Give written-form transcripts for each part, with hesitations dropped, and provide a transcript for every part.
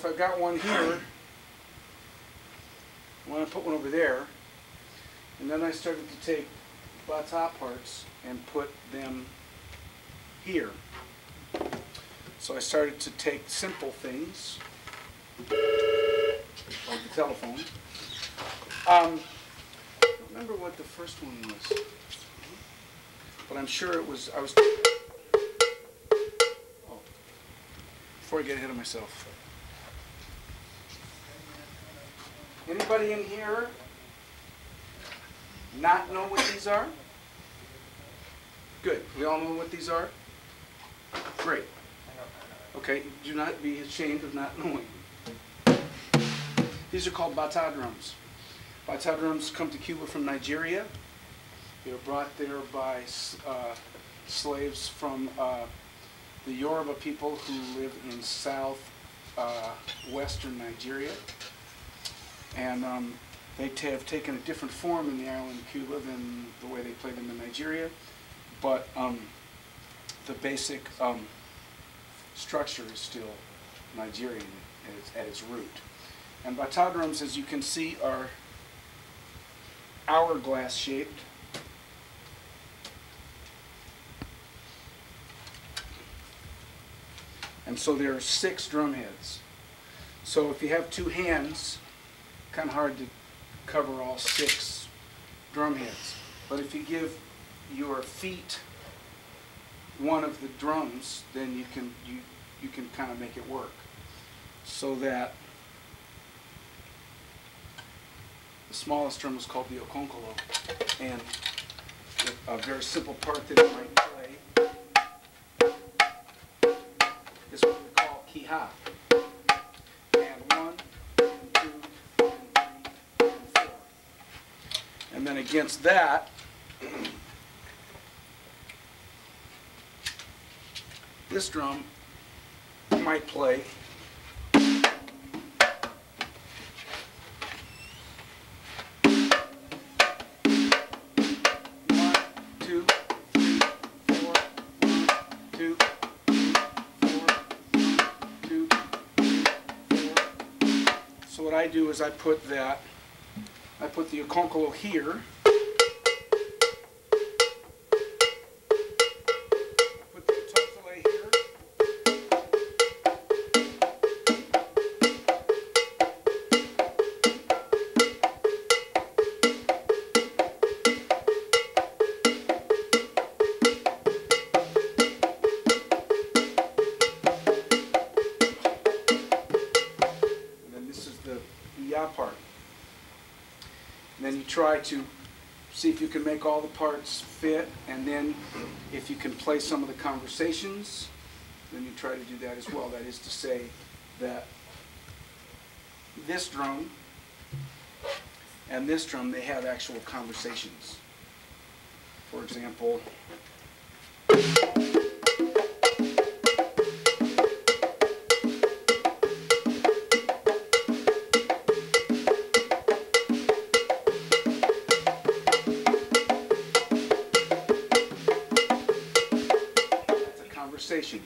if I've got one here, I want to put one over there. And then I started to take batá parts and put them here. So I started to take simple things, like the telephone. I don't remember what the first one was, but I'm sure it was, oh, before I get ahead of myself. Anybody in here not know what these are? Good. We all know what these are? Great. Okay, do not be ashamed of not knowing. These are called batá drums. Batá drums come to Cuba from Nigeria. They were brought there by slaves from the Yoruba people who live in southwestern Nigeria. And they have taken a different form in the island of Cuba than the way they play them in Nigeria. But the basic structure is still Nigerian at its root. And batá drums, as you can see, are hourglass shaped. And so there are 6 drum heads. So if you have 2 hands, kind of hard to cover all 6 drum heads. But if you give your feet one of the drums, then you can kind of make it work. So that the smallest drum is called the okonkolo, and a very simple part that it might play is what we call kiha. And 1, and 2, and 3, and 4. And then against that, this drum might play what I do is I put the okonkolo here, put the ototole here, part. And then you try to see if you can make all the parts fit, and then if you can play some of the conversations, then you try to do that as well. That is to say that this drum and this drum, they have actual conversations. For example, conversation.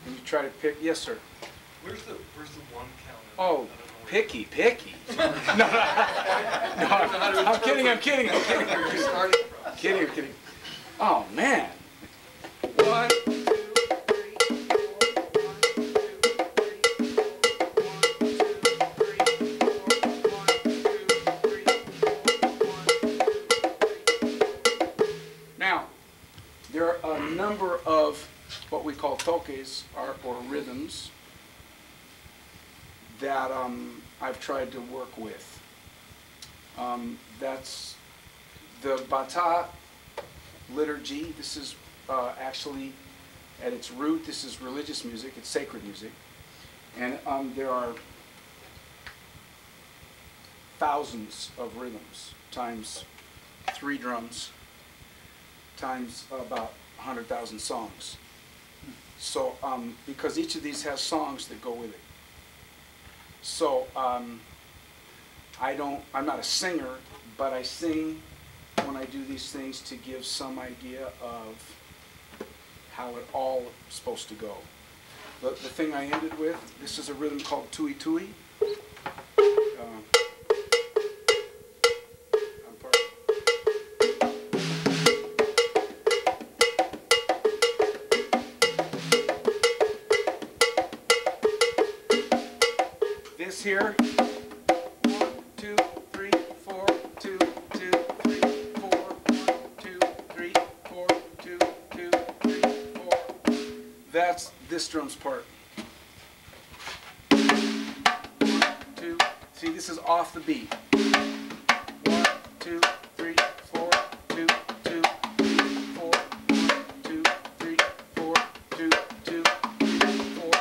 And you try to pick, yes sir. Where's the one count? Oh, picky. No, I'm kidding. Kidding. Oh man. 1, 2, 3, 4. Now, there are a number of what we call toques, or rhythms, that I've tried to work with. That's the batá liturgy. This is actually, at its root, this is religious music. It's sacred music. And there are thousands of rhythms times 3 drums times about 100,000 songs. So, because each of these has songs that go with it. So, I'm not a singer, but I sing when I do these things to give some idea of how it all is supposed to go. The thing I ended with, this is a rhythm called tui tui. This here, 1, 2, 3, 4, 2, 2, 3, 4, 1, 2, 3, 4, 2, 2, 3, 4. That's this drum's part. 1, 2, see, this is off the beat. 1, 2, 3, 4, 2, 2, 3, 4, 1, 2, 3, 4, 2, 2, 3, 4,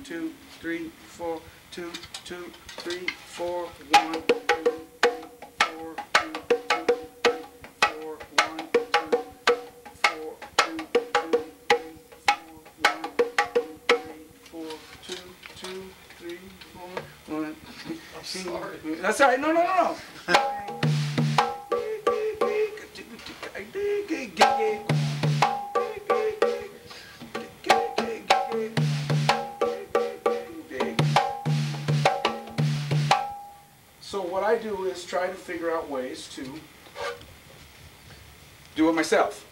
2, 3, 4, 2, 2, 3, 4, 1, 2, 3, 4, 2, 2, 3, 4, 1, 2, 4, 2, 2, 3, 4, 1, 2, 3, 4, 2, 2, 3, 4, 1. I'm sorry. That's all right. No, no, no, no. So what I do is try to figure out ways to do it myself.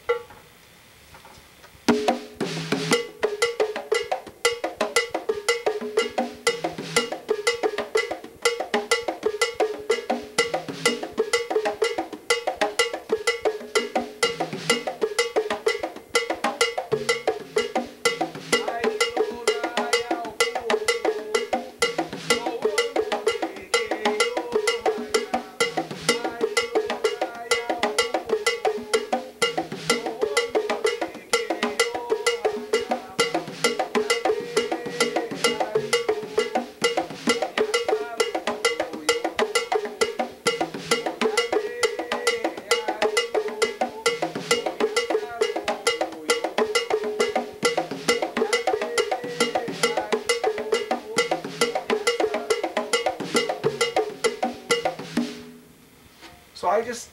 So I just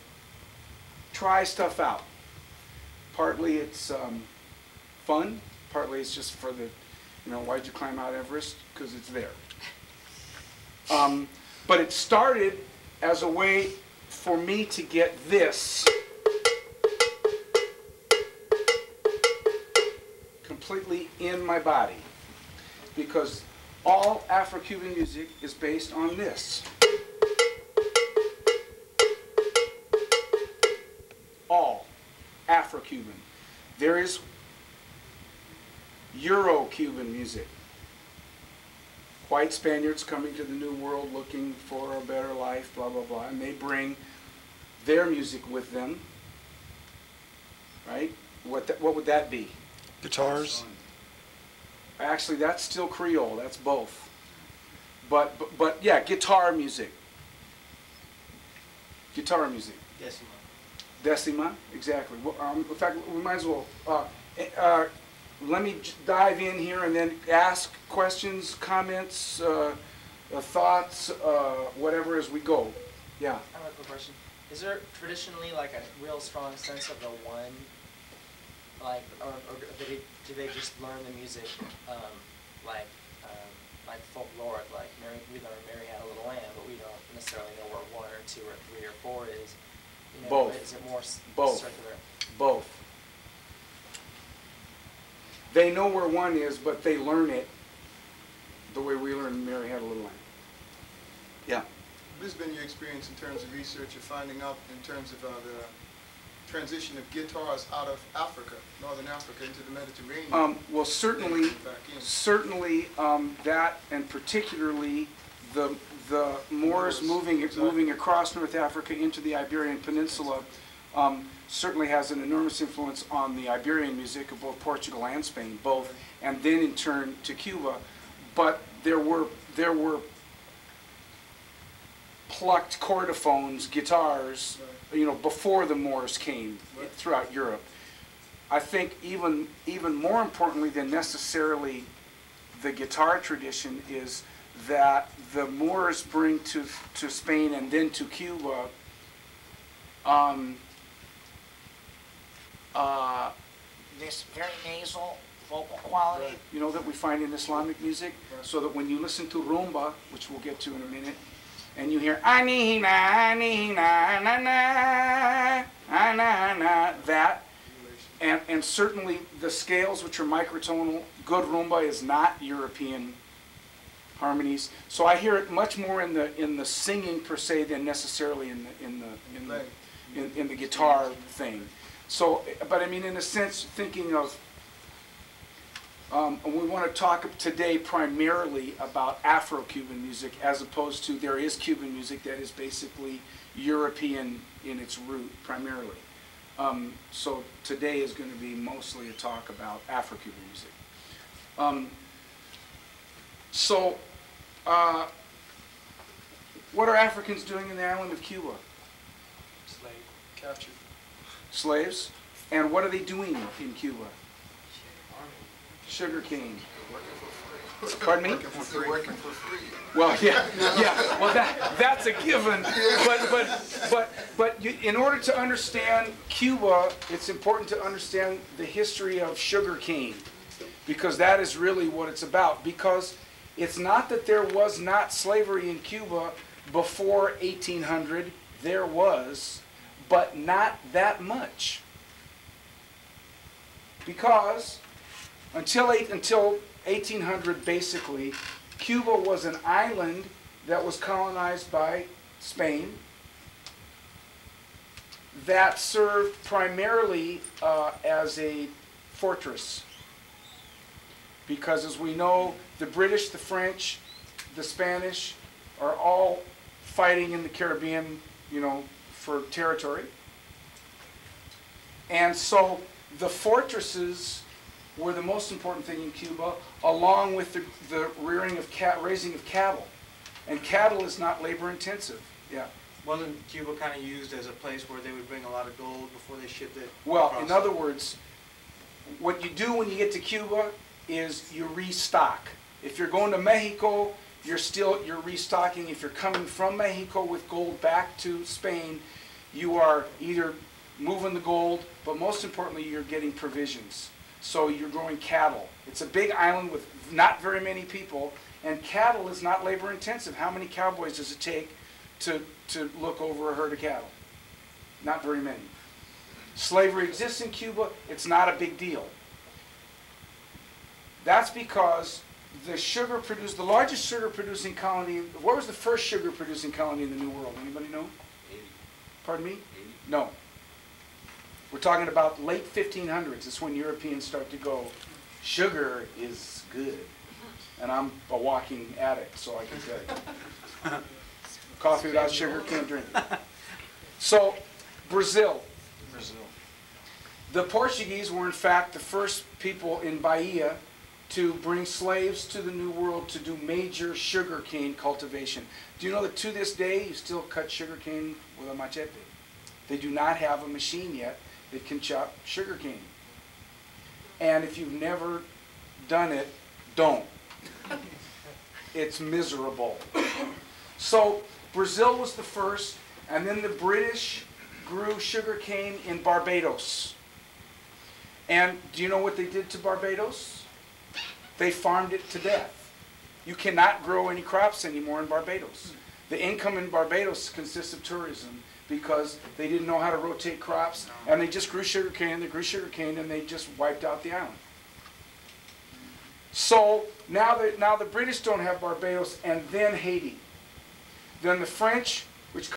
try stuff out. Partly it's fun, partly it's just for the, why'd you climb Mount Everest? Because it's there. But it started as a way for me to get this completely in my body. Because all Afro-Cuban music is based on this. All Afro-Cuban. There is Euro-Cuban music. White Spaniards coming to the New World looking for a better life, blah, blah, blah. And they bring their music with them. Right? What would that be? Guitars? Actually, that's still Creole. That's both. But yeah, guitar music. Guitar music. Decima. Decima, exactly. Well, in fact, we might as well. Let me dive in here and then ask questions, comments, thoughts, whatever as we go. Yeah. I have a quick question. Is there traditionally like a real strong sense of the one, like, or do they just learn the music, like folklore, like we learn Mary Had a Little Lamb, but we don't necessarily know where 1 or 2 or 3 or 4 is. Both. Is it more Both. circular? Both. They know where 1 is, but they learn it the way we learn Mary Had a Little Lamb. Yeah. What has been your experience in terms of research or finding out in terms of the transition of guitars out of Africa, Northern Africa, into the Mediterranean? Well, certainly that, and particularly the Moors moving across North Africa into the Iberian Peninsula certainly has an enormous influence on the Iberian music of both Portugal and Spain, both, and then in turn to Cuba. But there were hand-plucked chordophones, guitars, you know, before the Moors came throughout Europe. I think even more importantly than necessarily the guitar tradition is that the Moors bring to Spain and then to Cuba this very nasal vocal quality. you know, that we find in Islamic music, so that when you listen to rumba, which we'll get to in a minute, and you hear anina, anina, na na, na na, that, and certainly the scales, which are microtonal, good rumba is not European harmonies. So I hear it much more in the singing per se than necessarily in the guitar thing. So, but I mean, in a sense, thinking of, we want to talk today primarily about Afro-Cuban music, as opposed to there is Cuban music that is basically European in its root primarily. So today is going to be mostly a talk about Afro-Cuban music. What are Africans doing in the island of Cuba? Slave captured. Slaves. And what are they doing in Cuba? Sugar cane. Pardon me? Working for free. Well, yeah. Well, that's a given. But in order to understand Cuba, it's important to understand the history of sugar cane, because that is really what it's about. Because it's not that there was not slavery in Cuba before 1800. There was, but not that much. Because until 1800, basically, Cuba was an island that was colonized by Spain that served primarily as a fortress. Because as we know, the British, the French, the Spanish are all fighting in the Caribbean, you know, for territory. And so the fortresses were the most important thing in Cuba, along with the raising of cattle. And cattle is not labor intensive. Yeah. Wasn't Cuba kind of used as a place where they would bring a lot of gold before they shipped it? Well, across? in other words, what you do when you get to Cuba is you restock. If you're going to Mexico, you're restocking. If you're coming from Mexico with gold back to Spain, you are either moving the gold, but most importantly, you're getting provisions. So you're growing cattle. It's a big island with not very many people, and cattle is not labor intensive. How many cowboys does it take to look over a herd of cattle? Not very many. Slavery exists in Cuba. It's not a big deal. That's because the largest sugar producing colony, what was the first sugar producing colony in the New World? Anybody know? Haiti. Pardon me? No. We're talking about late 1500s. It's when Europeans start to go, sugar is good. And I'm a walking addict, so I can tell you. Coffee without sugar, can't drink it. So, Brazil. The Portuguese were in fact the first people in Bahia to bring slaves to the New World to do major sugarcane cultivation. Do you know that to this day you still cut sugarcane with a machete? They do not have a machine yet that can chop sugarcane. And if you've never done it, don't. It's miserable. So Brazil was the first, and then the British grew sugarcane in Barbados. And do you know what they did to Barbados? They farmed it to death. You cannot grow any crops anymore in Barbados. The income in Barbados consists of tourism because they didn't know how to rotate crops, and they just grew sugarcane, and they just wiped out the island. So now the British don't have Barbados, and then Haiti. Then the French, which